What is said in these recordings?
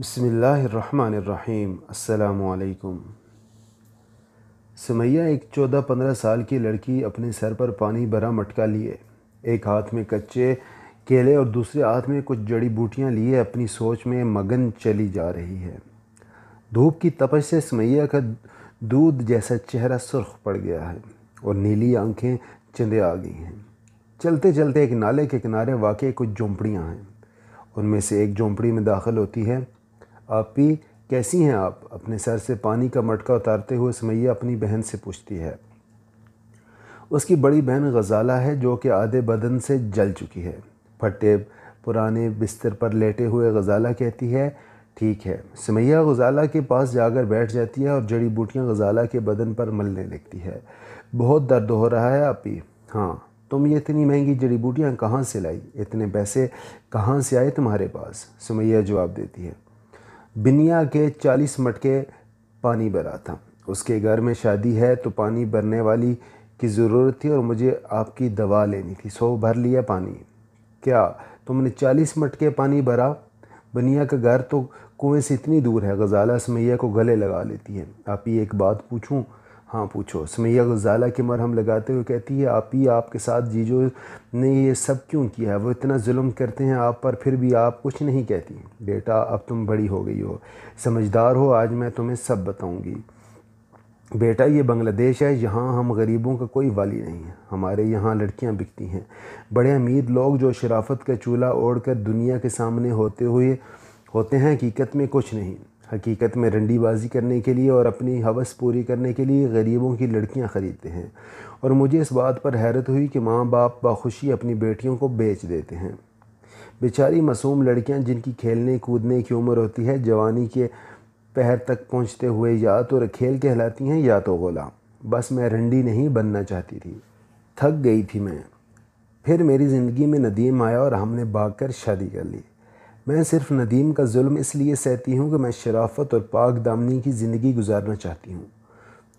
बिस्मिल्लाहिर्रहमानिर्रहीम। अस्सलामु अलैकुम। सुमैया एक 14-15 साल की लड़की अपने सर पर पानी भरा मटका लिए, एक हाथ में कच्चे केले और दूसरे हाथ में कुछ जड़ी बूटियां लिए अपनी सोच में मगन चली जा रही है। धूप की तपश से सुमैया का दूध जैसा चेहरा सुर्ख पड़ गया है और नीली आंखें चंदे आ गई हैं। चलते चलते एक नाले के किनारे वाक़ई कुछ झोंपड़ियाँ हैं। उनमें से एक झोंपड़ी में दाखिल होती है। आपी, कैसी हैं आप? अपने सर से पानी का मटका उतारते हुए सुमैया अपनी बहन से पूछती है। उसकी बड़ी बहन गज़ाला है जो कि आधे बदन से जल चुकी है। फटे पुराने बिस्तर पर लेटे हुए गज़ाला कहती है, ठीक है। सुमैया गज़ाला के पास जाकर बैठ जाती है और जड़ी बूटियाँ गज़ाला के बदन पर मलने लगती है। बहुत दर्द हो रहा है आपी? हाँ। तुम ये इतनी महंगी जड़ी बूटियाँ कहाँ से लाई? इतने पैसे कहाँ से आए तुम्हारे पास? सुमैया जवाब देती है, बिनिया के 40 मटके पानी भरा था। उसके घर में शादी है तो पानी भरने वाली की ज़रूरत थी और मुझे आपकी दवा लेनी थी, सो भर लिया पानी। क्या तुमने 40 मटके पानी भरा? बनिया का घर तो कुएं से इतनी दूर है। गज़ाला सुमैया को गले लगा लेती है। आप ही एक बात पूछूं? हाँ पूछो। सुमैया गज़ाला के मरहम लगाते हुए कहती है, आप ही आपके साथ जीजो ने ये सब क्यों किया है? वो इतना जुल्म करते हैं आप पर, फिर भी आप कुछ नहीं कहती। बेटा अब तुम बड़ी हो गई हो, समझदार हो, आज मैं तुम्हें सब बताऊंगी। बेटा ये बांग्लादेश है, यहाँ हम गरीबों का कोई वाली नहीं है। हमारे यहाँ लड़कियाँ बिकती हैं। बड़े अमीर लोग जो शराफत का चूल्हा ओढ़कर दुनिया के सामने होते हैं, हकीकत में कुछ नहीं। हकीकत में रंडीबाजी करने के लिए और अपनी हवस पूरी करने के लिए गरीबों की लड़कियां ख़रीदते हैं। और मुझे इस बात पर हैरत हुई कि माँ बाप बाखुशी अपनी बेटियों को बेच देते हैं। बेचारी मासूम लड़कियां जिनकी खेलने कूदने की उम्र होती है, जवानी के पहर तक पहुँचते हुए या तो रखेल कहलाती हैं या तो गुलाम। बस मैं रंडी नहीं बनना चाहती थी, थक गई थी मैं। फिर मेरी ज़िंदगी में नदीम आया और हमने भागकर शादी कर ली। मैं सिर्फ नदीम का जुल्म इसलिए सहती हूँ कि मैं शराफत और पाक दामनी की ज़िंदगी गुजारना चाहती हूँ।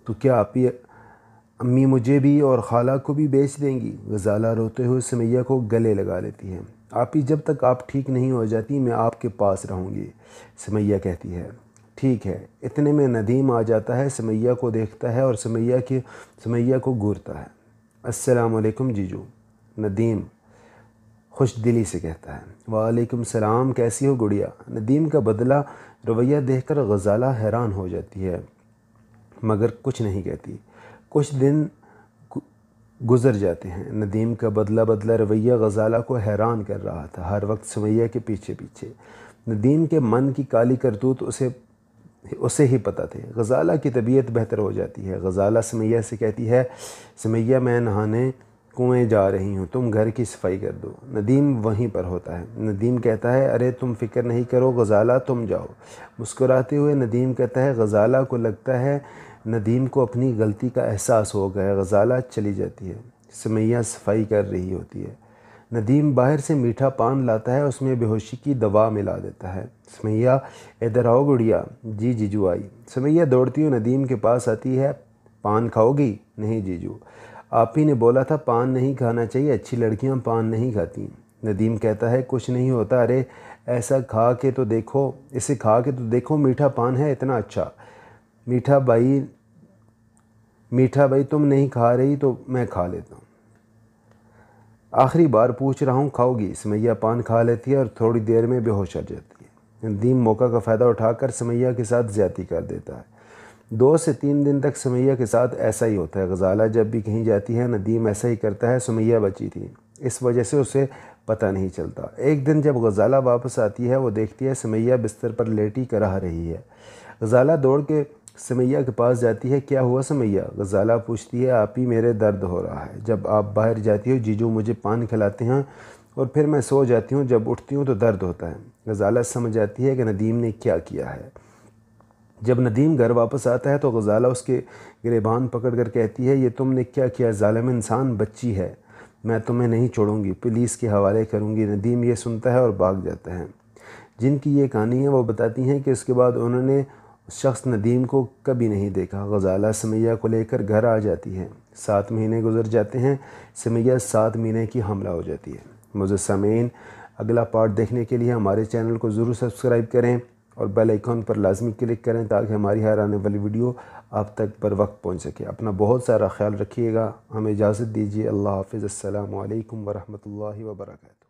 तो क्या आपी अम्मी मुझे भी और खाला को भी बेच देंगी? गज़ाला रोते हुए सुमैया को गले लगा लेती है। आपी जब तक आप ठीक नहीं हो जाती मैं आपके पास रहूँगी, सुमैया कहती है। ठीक है। इतने में नदीम आ जाता है, सुमैया को देखता है और सुमैया को घूरता है। अस्सलाम वालेकुम जीजू, नदीम खुश दिली से कहता है। वालेकुम सलाम, कैसी हो गुड़िया? नदीम का बदला रवैया देखकर गज़ाला हैरान हो जाती है मगर कुछ नहीं कहती। कुछ दिन गुज़र जाते हैं। नदीम का बदला रवैया गज़ाला को हैरान कर रहा था, हर वक्त सुमैया के पीछे पीछे। नदीम के मन की काली करतूत उसे ही पता थे। गज़ाला की तबीयत बेहतर हो जाती है। गज़ाला सुमैया से कहती है, सुमैया मैं नहाने कुएं जा रही हूँ, तुम घर की सफाई कर दो। नदीम वहीं पर होता है। नदीम कहता है, अरे तुम फ़िक्र नहीं करो गज़ाला, तुम जाओ। मुस्कुराते हुए नदीम कहता है। गज़ाला को लगता है नदीम को अपनी गलती का एहसास हो गया। गज़ाला चली जाती है। सुमैया सफाई कर रही होती है। नदीम बाहर से मीठा पान लाता है, उसमें बेहोशी की दवा मिला देता है। सुमैया इधर आओ गुड़िया। जी जीजू आई। सुमैया दौड़ती हुई नदीम के पास आती है। पान खाओगी? नहीं जीजू, आप ही ने बोला था पान नहीं खाना चाहिए, अच्छी लड़कियां पान नहीं खाती। नदीम कहता है, कुछ नहीं होता, अरे ऐसा खा के तो देखो, इसे खा के तो देखो, मीठा पान है इतना अच्छा। मीठा भाई तुम नहीं खा रही तो मैं खा लेता हूँ, आखिरी बार पूछ रहा हूँ, खाओगी? सुमैया पान खा लेती है और थोड़ी देर में बेहोश हो जाती है। नदीम मौका का फ़ायदा उठाकर सुमैया के साथ ज़्यादती कर देता है। 2 से 3 दिन तक सुमैया के साथ ऐसा ही होता है। गज़ाला जब भी कहीं जाती है नदीम ऐसा ही करता है। सुमैया बची थी, इस वजह से उसे पता नहीं चलता। एक दिन जब गज़ाला वापस आती है, वो देखती है सुमैया बिस्तर पर लेटी कराह रही है। गज़ाला दौड़ के सुमैया के पास जाती है। क्या हुआ सुमैया? गज़ाला पूछती है। आप ही मेरे दर्द हो रहा है। जब आप बाहर जाती हो जीजू मुझे पान खिलाते हैं और फिर मैं सो जाती हूँ, जब उठती हूँ तो दर्द होता है। गज़ाला समझ जाती है कि नदीम ने क्या किया है। जब नदीम घर वापस आता है तो गज़ाला उसके गिरेबान पकड़ कर कहती है, ये तुमने क्या किया? ज़ालिम इंसान, बच्ची है, मैं तुम्हें नहीं छोड़ूंगी, पुलिस के हवाले करूंगी। नदीम ये सुनता है और भाग जाता है। जिनकी ये कहानी है वो बताती हैं कि उसके बाद उन्होंने उस शख्स नदीम को कभी नहीं देखा। गज़ाला सुमैया को लेकर घर आ जाती है। 7 महीने गुजर जाते हैं। सुमैया 7 महीने की हमला हो जाती है। मुझे सामीन, अगला पार्ट देखने के लिए हमारे चैनल को ज़रूर सब्सक्राइब करें। اور بیل آئیکن پر لازمی کلک کریں تاکہ ہماری ہر آنے والی ویڈیو آپ تک پر وقت پہنچ سکے۔ اپنا بہت سارا خیال رکھیے گا، ہمیں اجازت دیجیے۔ اللہ حافظ، السلام علیکم ورحمۃ اللہ وبرکاتہ۔